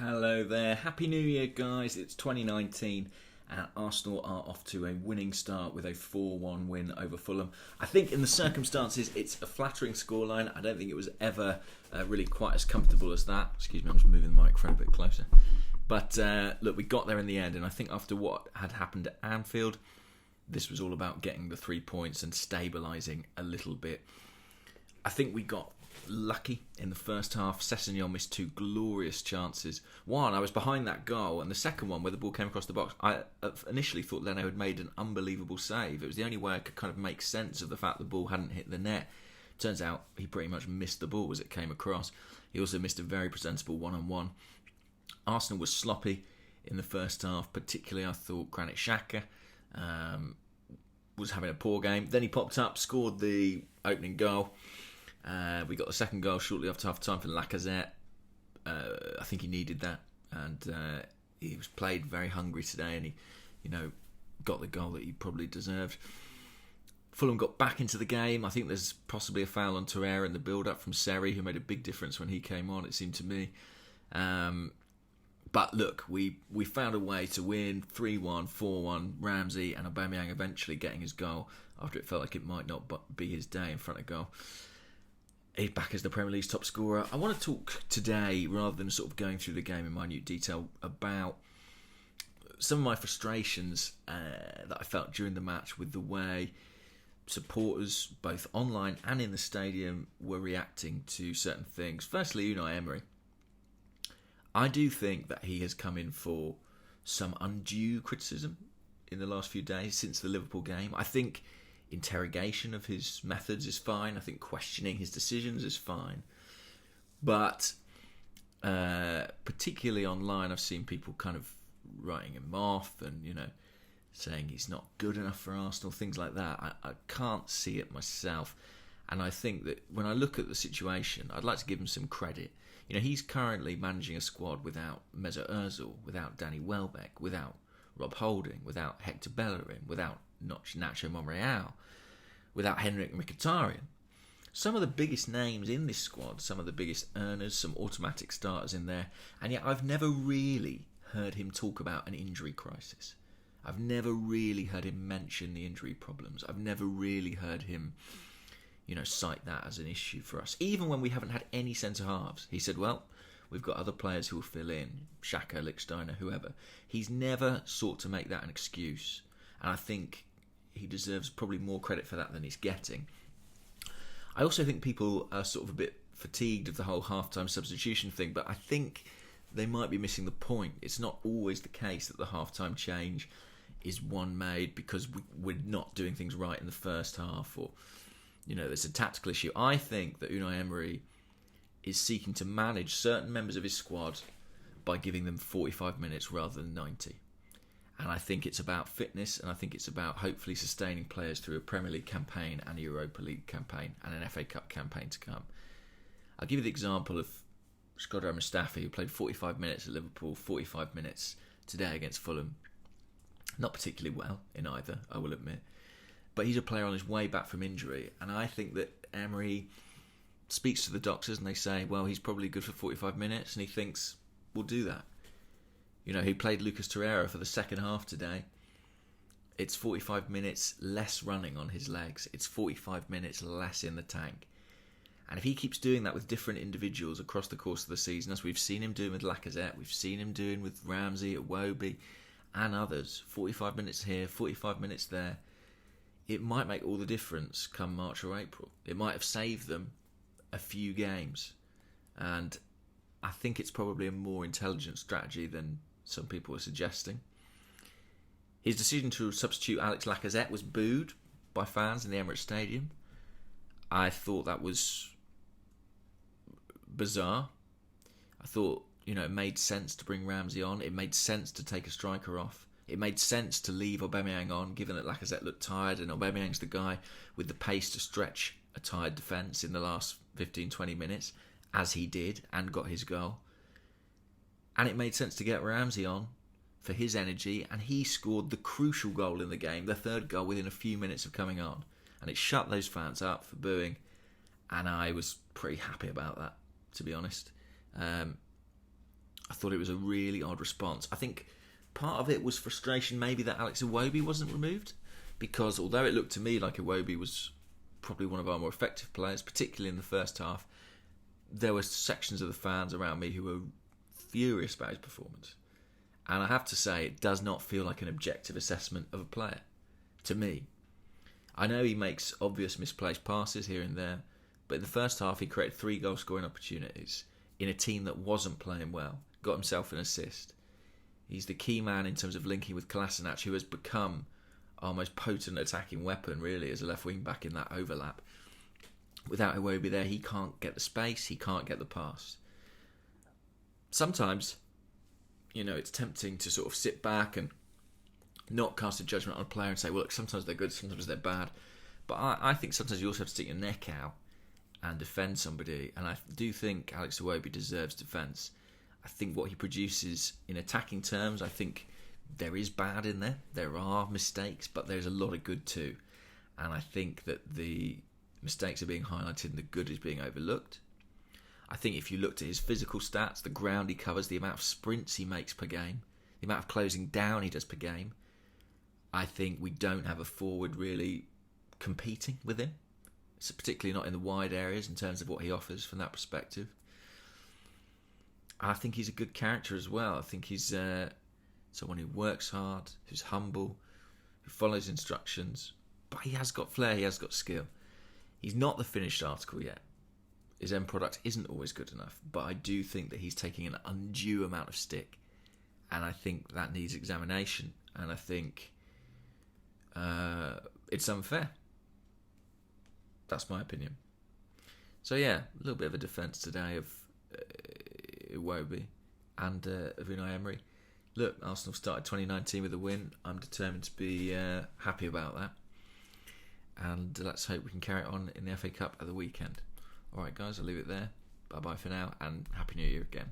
Hello there, Happy New Year guys, it's 2019 and Arsenal are off to a winning start with a 4-1 win over Fulham. I think in the circumstances it's a flattering scoreline. I don't think it was ever really quite as comfortable as that. Excuse me, I'm just moving the microphone a bit closer. But look, we got there in the end, and I think after what had happened at Anfield, this was all about getting the 3 points and stabilising a little bit. I think we got lucky in the first half. Sessegnon missed two glorious chances. One, I was behind that goal, and the second one, where the ball came across the box, I initially thought Leno had made an unbelievable save. It was the only way I could kind of make sense of the fact the ball hadn't hit the net. Turns out he pretty much missed the ball as it came across. He also missed a very presentable one-on-one. Arsenal was sloppy in the first half, particularly I thought Granit Xhaka was having a poor game. Then he popped up, scored the opening goal. We got the second goal shortly after half time for Lacazette. I think he needed that, and he was played very hungry today, and he, got the goal that he probably deserved. Fulham got back into the game. I think there's possibly a foul on Torreira in the build-up from Seri, who made a big difference when he came on, it seemed to me. But look, we found a way to win 3-1, 4-1, Ramsey and Aubameyang eventually getting his goal after it felt like it might not be his day in front of goal. He's back as the Premier League's top scorer. I want to talk today, rather than sort of going through the game in minute detail, about some of my frustrations that I felt during the match with the way supporters, both online and in the stadium, were reacting to certain things. Firstly, Unai Emery. I do think that he has come in for some undue criticism in the last few days since the Liverpool game. I think interrogation of his methods is fine. I think questioning his decisions is fine. But particularly online, I've seen people kind of writing him off and, saying he's not good enough for Arsenal, things like that. I can't see it myself. And I think that when I look at the situation, I'd like to give him some credit. He's currently managing a squad without Mesut Ozil, without Danny Welbeck, without Rob Holding, without Hector Bellerin, without Nacho Monreal, without Henrik Mkhitaryan. Some of the biggest names in this squad, some of the biggest earners, some automatic starters in there, and yet I've never really heard him talk about an injury crisis. I've never really heard him mention the injury problems. I've never really heard him, cite that as an issue for us. Even when we haven't had any centre-halves, he said, well, we've got other players who will fill in, Xhaka, Lichtsteiner, whoever. He's never sought to make that an excuse. And I think he deserves probably more credit for that than he's getting. I also think people are sort of a bit fatigued of the whole half-time substitution thing, but I think they might be missing the point. It's not always the case that the half-time change is one made because we're not doing things right in the first half, or there's a tactical issue. I think that Unai Emery is seeking to manage certain members of his squad by giving them 45 minutes rather than 90. And I think it's about fitness, and I think it's about hopefully sustaining players through a Premier League campaign and a Europa League campaign and an FA Cup campaign to come. I'll give you the example of Shkodran Mustafi, who played 45 minutes at Liverpool, 45 minutes today against Fulham. Not particularly well in either, I will admit. But he's a player on his way back from injury, and I think that Emery speaks to the doctors and they say, well, he's probably good for 45 minutes, and he thinks, we'll do that. He played Lucas Torreira for the second half today. It's 45 minutes less running on his legs. It's 45 minutes less in the tank. And if he keeps doing that with different individuals across the course of the season, as we've seen him doing with Lacazette, we've seen him doing with Ramsey, Iwobi, and others, 45 minutes here, 45 minutes there, it might make all the difference come March or April. It might have saved them a few games. And I think it's probably a more intelligent strategy than some people are suggesting. His decision to substitute Alex Lacazette was booed by fans in the Emirates Stadium. I thought that was bizarre. I thought, it made sense to bring Ramsey on. It made sense to take a striker off. It made sense to leave Aubameyang on, given that Lacazette looked tired, and Aubameyang's the guy with the pace to stretch a tired defence in the last 15-20 minutes, as he did, and got his goal. And it made sense to get Ramsey on for his energy, and he scored the crucial goal in the game, the third goal, within a few minutes of coming on. And it shut those fans up for booing, and I was pretty happy about that, to be honest. I thought it was a really odd response. I think part of it was frustration maybe that Alex Iwobi wasn't removed, because although it looked to me like Iwobi was probably one of our more effective players, particularly in the first half, there were sections of the fans around me who were furious about his performance. And I have to say, it does not feel like an objective assessment of a player, to me. I know he makes obvious misplaced passes here and there, but in the first half he created 3 goal-scoring opportunities in a team that wasn't playing well, got himself an assist. He's the key man in terms of linking with Kolasinac, who has become our most potent attacking weapon, really, as a left wing-back in that overlap. Without Iwobi there, he can't get the space, he can't get the pass. Sometimes, it's tempting to sort of sit back and not cast a judgment on a player and say, well, look, sometimes they're good, sometimes they're bad. But I think sometimes you also have to stick your neck out and defend somebody. And I do think Alex Iwobi deserves defence. I think what he produces in attacking terms, I think there is bad in there. There are mistakes, but there's a lot of good too. And I think that the mistakes are being highlighted and the good is being overlooked. I think if you looked at his physical stats, the ground he covers, the amount of sprints he makes per game, the amount of closing down he does per game, I think we don't have a forward really competing with him. So particularly not in the wide areas in terms of what he offers from that perspective. I think he's a good character as well. I think he's someone who works hard, who's humble, who follows instructions. But he has got flair, he has got skill. He's not the finished article yet. His end product isn't always good enough. But I do think that he's taking an undue amount of stick. And I think that needs examination. And I think it's unfair. That's my opinion. So yeah, a little bit of a defence today of Iwobi and of Unai Emery. Look, Arsenal started 2019 with a win. I'm determined to be happy about that. And let's hope we can carry it on in the FA Cup at the weekend. Alright guys, I'll leave it there. Bye bye for now and Happy New Year again.